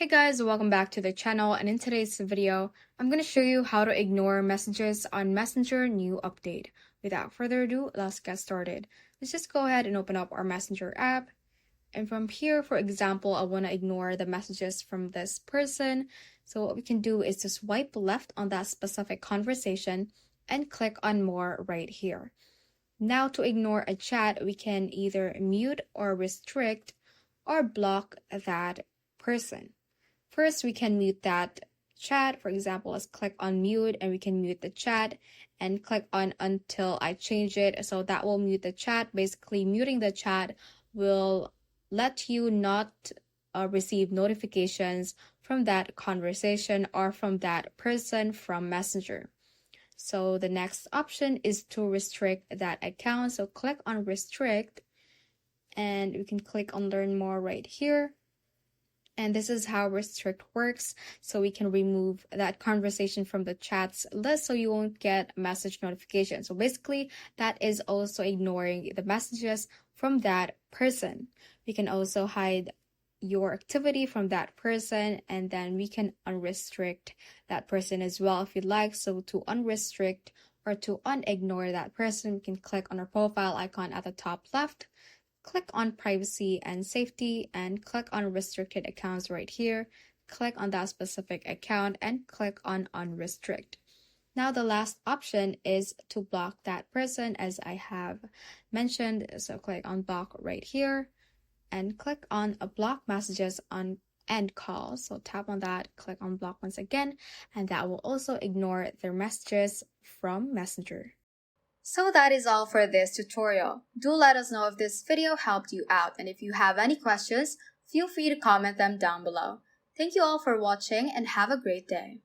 Hey guys, welcome back to the channel, and in today's video, I'm going to show you how to ignore messages on Messenger new update. Without further ado, let's get started. Let's just go ahead and open up our Messenger app. And from here, for example, I want to ignore the messages from this person. So what we can do is to swipe left on that specific conversation and click on more right here. Now to ignore a chat, we can either mute or restrict or block that person. First, we can mute that chat. For example, let's click on mute and we can mute the chat and click on until I change it. So that will mute the chat. Basically, muting the chat will let you not receive notifications from that conversation or from that person from Messenger. So the next option is to restrict that account. So click on restrict and we can click on learn more right here. And this is how restrict works. So we can remove that conversation from the chats list so you won't get message notifications. So basically, that is also ignoring the messages from that person. We can also hide your activity from that person, and then we can unrestrict that person as well if you'd like. So to unrestrict or to unignore that person, we can click on our profile icon at the top left. Click on privacy and safety and click on restricted accounts right here. Click on that specific account and click on unrestrict. Now the last option is to block that person as I have mentioned. So click on block right here and click on block messages on end call. So tap on that, click on block once again, and that will also ignore their messages from Messenger. So that is all for this tutorial. Do let us know if this video helped you out, and if you have any questions, feel free to comment them down below. Thank you all for watching and have a great day.